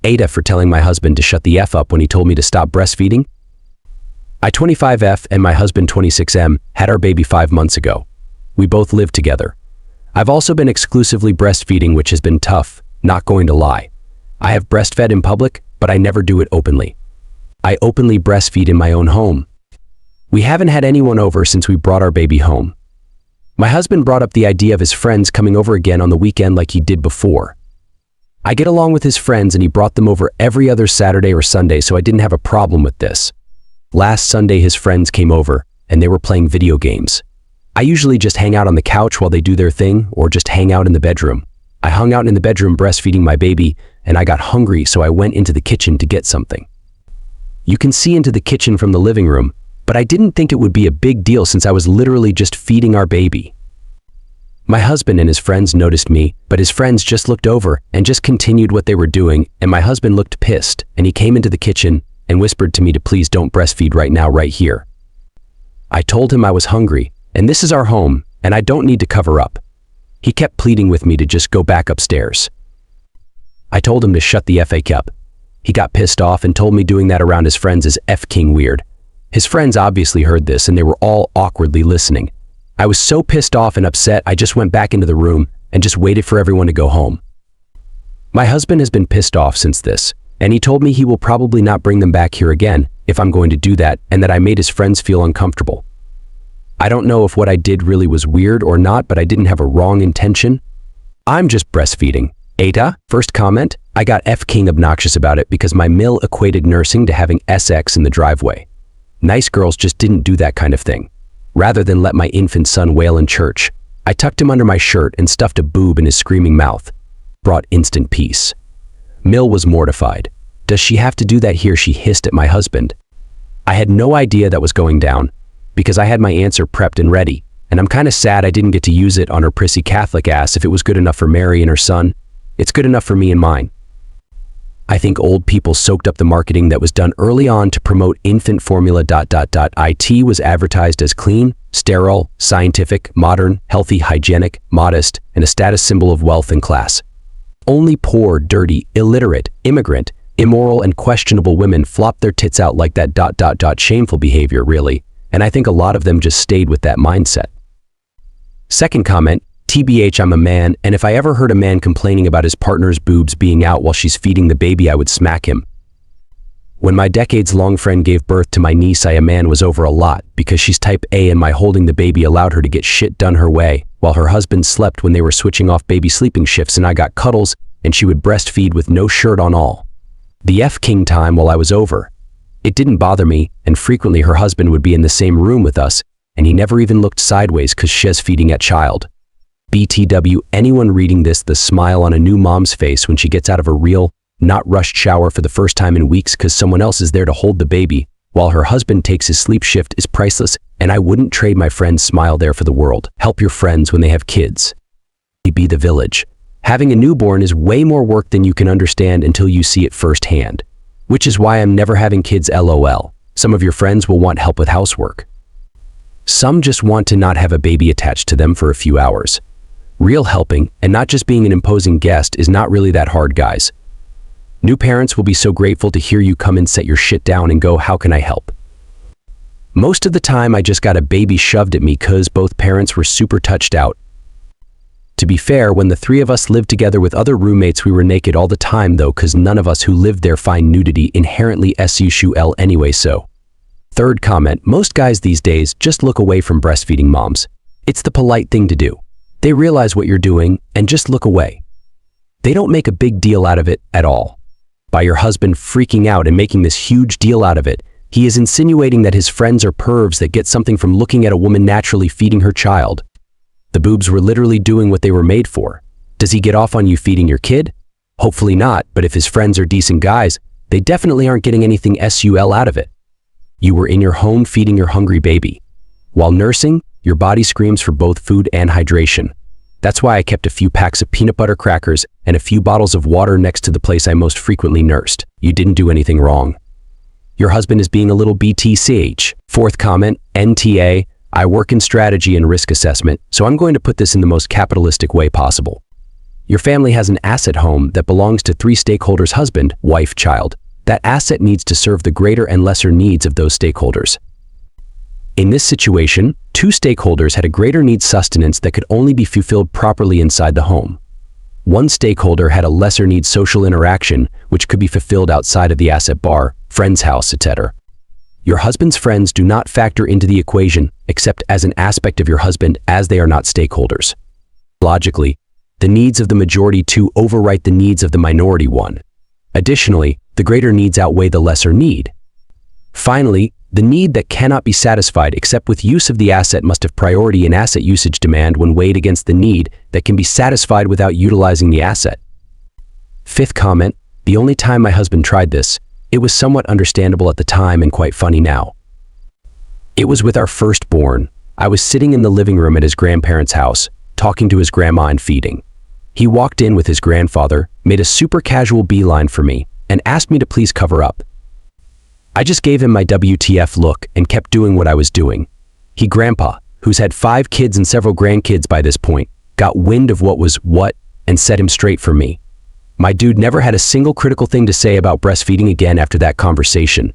AITAH for telling my husband to shut the F up when he told me to stop breastfeeding. I 25F and my husband 26M had our baby 5 months ago. We both live together. I've also been exclusively breastfeeding, which has been tough, not going to lie. I have breastfed in public, but I never do it openly. I openly breastfeed in my own home. We haven't had anyone over since we brought our baby home. My husband brought up the idea of his friends coming over again on the weekend like he did before. I get along with his friends and he brought them over every other Saturday or Sunday, so I didn't have a problem with this. Last Sunday his friends came over and they were playing video games. I usually just hang out on the couch while they do their thing or just hang out in the bedroom. I hung out in the bedroom breastfeeding my baby and I got hungry, so I went into the kitchen to get something. You can see into the kitchen from the living room, but I didn't think it would be a big deal since I was literally just feeding our baby. My husband and his friends noticed me, but his friends just looked over and just continued what they were doing, and my husband looked pissed and he came into the kitchen and whispered to me to please don't breastfeed right now, right here. I told him I was hungry and this is our home and I don't need to cover up. He kept pleading with me to just go back upstairs. I told him to shut the F up. He got pissed off and told me doing that around his friends is F-king weird. His friends obviously heard this and they were all awkwardly listening. I was so pissed off and upset I just went back into the room and just waited for everyone to go home. My husband has been pissed off since this, and he told me he will probably not bring them back here again if I'm going to do that, and that I made his friends feel uncomfortable. I don't know if what I did really was weird or not, but I didn't have a wrong intention. I'm just breastfeeding. AITAH, first comment, I got F-king obnoxious about it because my mill equated nursing to having SX in the driveway. Nice girls just didn't do that kind of thing. Rather than let my infant son wail in church, I tucked him under my shirt and stuffed a boob in his screaming mouth. Brought instant peace. Mill was mortified. Does she have to do that here? She hissed at my husband. I had no idea that was going down because I had my answer prepped and ready, and I'm kind of sad I didn't get to use it on her prissy Catholic ass. If it was good enough for Mary and her son, it's good enough for me and mine. I think old people soaked up the marketing that was done early on to promote infant formula. It was advertised as clean, sterile, scientific, modern, healthy, hygienic, modest, and a status symbol of wealth and class. Only poor, dirty, illiterate, immigrant, immoral, and questionable women flopped their tits out like that. Shameful behavior, really, and I think a lot of them just stayed with that mindset. Second comment, TBH, I'm a man, and if I ever heard a man complaining about his partner's boobs being out while she's feeding the baby, I would smack him. When my decades-long friend gave birth to my niece, a man was over a lot because she's type A and my holding the baby allowed her to get shit done her way while her husband slept when they were switching off baby sleeping shifts, and I got cuddles and she would breastfeed with no shirt on all. The F-king time while I was over. It didn't bother me, and frequently her husband would be in the same room with us and he never even looked sideways cause she's feeding at child. BTW, anyone reading this, the smile on a new mom's face when she gets out of a real, not rushed shower for the first time in weeks cause someone else is there to hold the baby while her husband takes his sleep shift is priceless, and I wouldn't trade my friend's smile there for the world. Help your friends when they have kids. Be the village. Having a newborn is way more work than you can understand until you see it firsthand, which is why I'm never having kids, LOL. Some of your friends will want help with housework. Some just want to not have a baby attached to them for a few hours. Real helping, and not just being an imposing guest, is not really that hard, guys. New parents will be so grateful to hear you come and set your shit down and go, how can I help? Most of the time I just got a baby shoved at me cause both parents were super touched out. To be fair, when the three of us lived together with other roommates, we were naked all the time though, cause none of us who lived there find nudity inherently sexual anyway. So, third comment, most guys these days just look away from breastfeeding moms. It's the polite thing to do. They realize what you're doing and just look away. They don't make a big deal out of it at all. By your husband freaking out and making this huge deal out of it, he is insinuating that his friends are pervs that get something from looking at a woman naturally feeding her child. The boobs were literally doing what they were made for. Does he get off on you feeding your kid? Hopefully not, but if his friends are decent guys, they definitely aren't getting anything sexual out of it. You were in your home feeding your hungry baby. While nursing, your body screams for both food and hydration. That's why I kept a few packs of peanut butter crackers and a few bottles of water next to the place I most frequently nursed. You didn't do anything wrong. Your husband is being a little BTCH. Fourth comment, NTA, I work in strategy and risk assessment, so I'm going to put this in the most capitalistic way possible. Your family has an asset home that belongs to three stakeholders: husband, wife, child. That asset needs to serve the greater and lesser needs of those stakeholders. In this situation, two stakeholders had a greater need: sustenance that could only be fulfilled properly inside the home. One stakeholder had a lesser need: social interaction, which could be fulfilled outside of the asset: bar, friend's house, etc. Your husband's friends do not factor into the equation except as an aspect of your husband, as they are not stakeholders. Logically, the needs of the majority two overwrite the needs of the minority one. Additionally, the greater needs outweigh the lesser need. Finally, the need that cannot be satisfied except with use of the asset must have priority in asset usage demand when weighed against the need that can be satisfied without utilizing the asset. Fifth comment: the only time my husband tried this, it was somewhat understandable at the time and quite funny now. It was with our firstborn. I was sitting in the living room at his grandparents' house, talking to his grandma and feeding. He walked in with his grandfather, made a super casual beeline for me, and asked me to please cover up. I just gave him my WTF look and kept doing what I was doing. Grandpa, who's had 5 kids and several grandkids by this point, got wind of what was what and set him straight for me. My dude never had a single critical thing to say about breastfeeding again after that conversation,